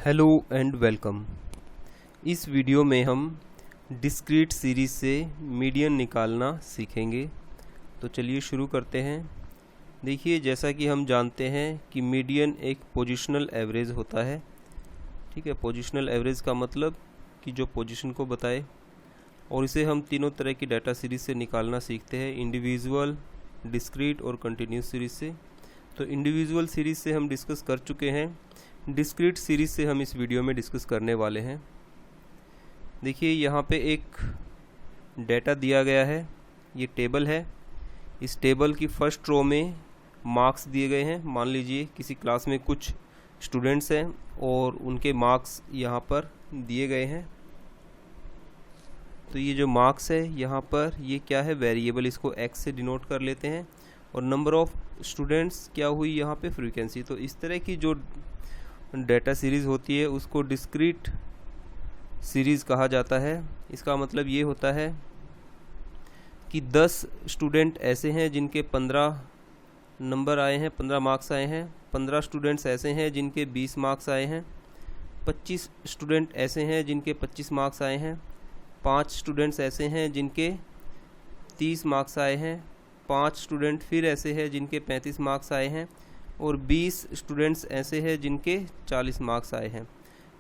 Hello and welcome. इस video में हम डिस्क्रीट सीरीज़ से मीडियन निकालना सीखेंगे। तो चलिए शुरू करते हैं। देखिए, जैसा कि हम जानते हैं कि मीडियन एक पोजिशनल एवरेज होता है। ठीक है, पोजिशनल एवरेज का मतलब कि जो पोजीशन को बताए, और इसे हम तीनों तरह की डाटा सीरीज़ से निकालना सीखते हैं, इंडिविजुअल, डिस्क्रीट और कंटिन्यूस सीरीज़ से। तो इंडिविजुअल सीरीज़ से हम डिस्कस कर चुके हैं, डिस्क्रीट सीरीज़ से हम इस वीडियो में डिस्कस करने वाले हैं। देखिए, यहाँ पे एक डेटा दिया गया है, ये टेबल है। इस टेबल की फर्स्ट रो में मार्क्स दिए गए हैं। मान लीजिए किसी क्लास में कुछ स्टूडेंट्स हैं और उनके मार्क्स यहाँ पर दिए गए हैं। तो ये जो मार्क्स है यहाँ पर, ये क्या है, वेरिएबल, इसको x से डिनोट कर लेते हैं। और नंबर ऑफ स्टूडेंट्स क्या हुई यहाँ पे, फ्रीक्वेंसी। तो इस तरह की जो डेटा सीरीज़ होती है उसको डिस्क्रीट सीरीज़ कहा जाता है। इसका मतलब ये होता है कि 10 स्टूडेंट ऐसे हैं जिनके 15 नंबर आए हैं, 15 मार्क्स आए हैं। 15 स्टूडेंट्स ऐसे हैं जिनके 20 मार्क्स आए हैं। 25 स्टूडेंट ऐसे हैं जिनके 25 मार्क्स आए हैं। 5 स्टूडेंट्स ऐसे हैं जिनके 30 मार्क्स आए हैं। 5 स्टूडेंट फिर ऐसे हैं जिनके 35 मार्क्स आए हैं। और 20 स्टूडेंट्स ऐसे हैं जिनके 40 मार्क्स आए हैं।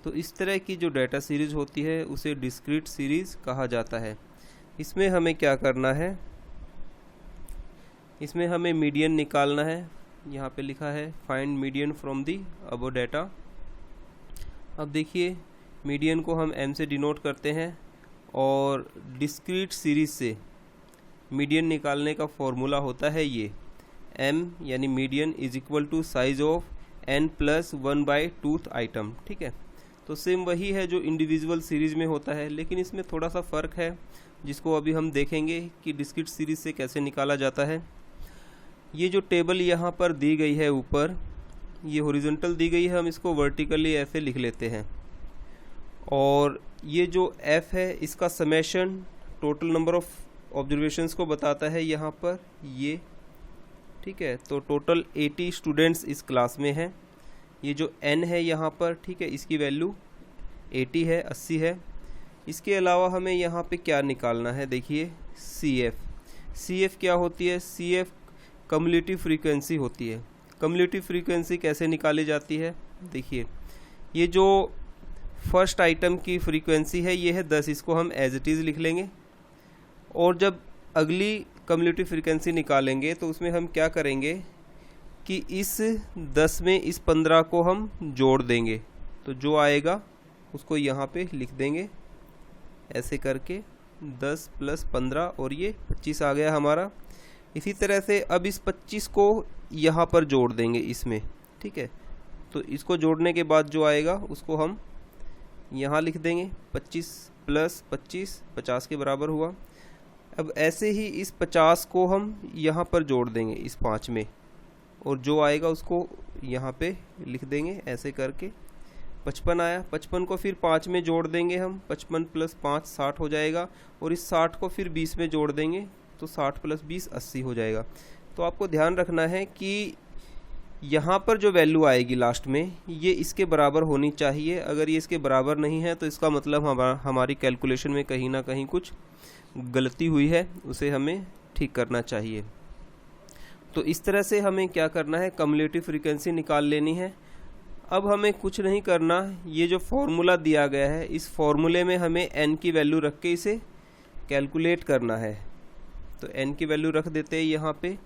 तो इस तरह की जो डाटा सीरीज़ होती है उसे डिस्क्रीट सीरीज़ कहा जाता है। इसमें हमें क्या करना है, इसमें हमें मीडियन निकालना है। यहाँ पे लिखा है find median from the above data. अब देखिए, मीडियन को हम m से डिनोट करते हैं, और डिस्क्रीट सीरीज़ से मीडियन निकालने का फॉर्मूला होता है ये m यानी median is equal to size of n plus 1/2 item. ठीक है, तो सेम वही है जो इंडिविजुअल सीरीज़ में होता है, लेकिन इसमें थोड़ा सा फ़र्क है जिसको अभी हम देखेंगे कि डिस्क्रीट सीरीज़ से कैसे निकाला जाता है। ये जो टेबल यहाँ पर दी गई है ऊपर, ये हॉरिजॉन्टल दी गई है, हम इसको वर्टिकली ऐसे लिख लेते हैं। और ये जो f है इसका summation total number of observations को बताता है यहाँ पर ये। ठीक है, तो टोटल 80 स्टूडेंट्स इस क्लास में हैं। ये जो n है यहाँ पर, ठीक है, इसकी वैल्यू 80 है, 80 है। इसके अलावा हमें यहाँ पे क्या निकालना है, देखिए CF क्या होती है, CF कम्युलेटिव फ्रीक्वेंसी होती है। कम्युलेटिव फ्रीक्वेंसी कैसे निकाली जाती है, देखिए, ये जो फर्स्ट आइटम की फ्रीक्वेंसी है ये है 10, इसको हम एज इट इज़ लिख लेंगे। और जब अगली कम्युलेटिव फ्रीक्वेंसी निकालेंगे तो उसमें हम क्या करेंगे कि इस 10 में इस 15 को हम जोड़ देंगे। तो जो आएगा उसको यहाँ पे लिख देंगे ऐसे करके, 10 + 15, और ये 25 आ गया हमारा। इसी तरह से अब इस 25 को यहाँ पर जोड़ देंगे इसमें। ठीक है, तो इसको जोड़ने के बाद जो आएगा उसको हम यहाँ लिख देंगे, 25 + 25 50 के बराबर हुआ। अब ऐसे ही इस 50 को हम यहाँ पर जोड़ देंगे इस 5 में, और जो आएगा उसको यहाँ पे लिख देंगे ऐसे करके, 55 आया। 55 को फिर 5 में जोड़ देंगे हम, 55 + 5 60 हो जाएगा। और इस 60 को फिर 20 में जोड़ देंगे तो 60 + 20 80 हो जाएगा। तो आपको ध्यान रखना है कि यहाँ पर जो वैल्यू आएगी लास्ट में, ये इसके बराबर होनी चाहिए। अगर ये इसके बराबर नहीं है तो इसका मतलब हमारी कैलकुलेशन में कहीं ना कहीं कुछ गलती हुई है, उसे हमें ठीक करना चाहिए। तो इस तरह से हमें क्या करना है, कम्युलेटिव फ्रीक्वेंसी निकाल लेनी है। अब हमें कुछ नहीं करना, ये जो फॉर्मूला दिया गया है इस फॉर्मूले में हमें n की वैल्यू रख के इसे कैलकुलेट करना है। तो n की वैल्यू रख देते हैं यहाँ पे,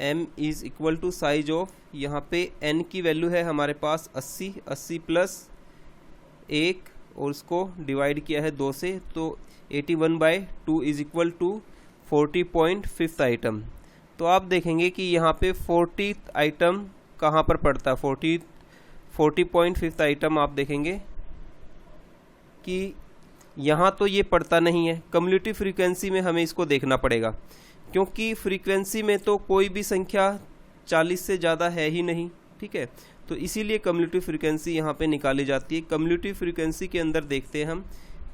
m is equal to size of, यहाँ पे n की वैल्यू है हमारे पास 80, 80 + 1, और उसको डिवाइड किया है 2 से, तो 81/2 इज़ इक्वल टू 40.5 आइटम। तो आप देखेंगे कि यहाँ पे 40th आइटम कहाँ पर पड़ता है, 40.5 आइटम आप देखेंगे कि यहाँ तो ये पड़ता नहीं है। कम्युलेटिव फ्रीक्वेंसी में हमें इसको देखना पड़ेगा, क्योंकि फ्रीक्वेंसी में तो कोई भी संख्या 40 से ज़्यादा है ही नहीं। ठीक है, तो इसीलिए कम्युलेटिव फ्रीक्वेंसी यहाँ पे निकाली जाती है। कम्युलेटिव फ्रीक्वेंसी के अंदर देखते हैं हम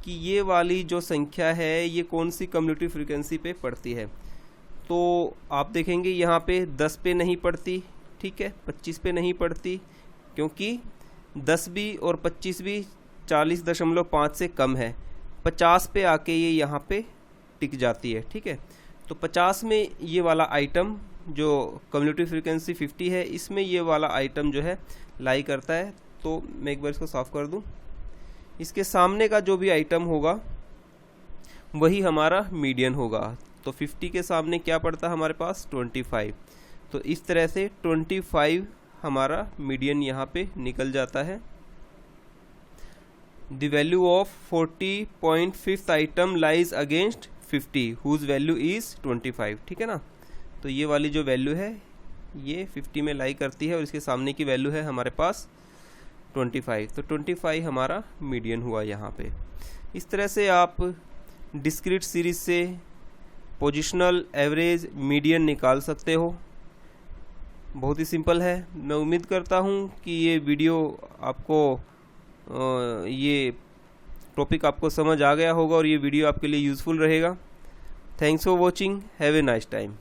कि ये वाली जो संख्या है ये कौन सी कम्युलेटिव फ्रीक्वेंसी पे पड़ती है। तो आप देखेंगे यहाँ पे 10 पे नहीं पड़ती, ठीक है, 25 पे नहीं पड़ती, क्योंकि 10 भी और 25 भी 40.5 से कम है, 50 पे आके ये यहाँ पे टिक जाती है। ठीक है, तो 50 में ये वाला आइटम जो कम्युलेटिव फ्रीक्वेंसी 50 है, इसमें ये वाला आइटम जो है लाई करता है। तो मैं एक बार इसको साफ़ कर दूँ। इसके सामने का जो भी आइटम होगा वही हमारा मीडियन होगा। तो 50 के सामने क्या पड़ता है हमारे पास 25। तो इस तरह से 25 हमारा मीडियन यहाँ पे निकल जाता है। The value of 40.5 item lies against 50 whose value is 25। ठीक है ना, तो ये वाली जो वैल्यू है ये 50 में लाई करती है और इसके सामने की वैल्यू है हमारे पास 25। तो 25 हमारा मीडियन हुआ यहाँ पे। इस तरह से आप डिस्क्रीट सीरीज से पोजिशनल, एवरेज, मीडियन निकाल सकते हो। बहुत ही सिंपल है। मैं उम्मीद करता हूँ कि ये वीडियो आपको ये टॉपिक आपको समझ आ गया होगा और ये वीडियो आपके लिए यूज़फुल रहेगा। Thanks for watching, have a nice time.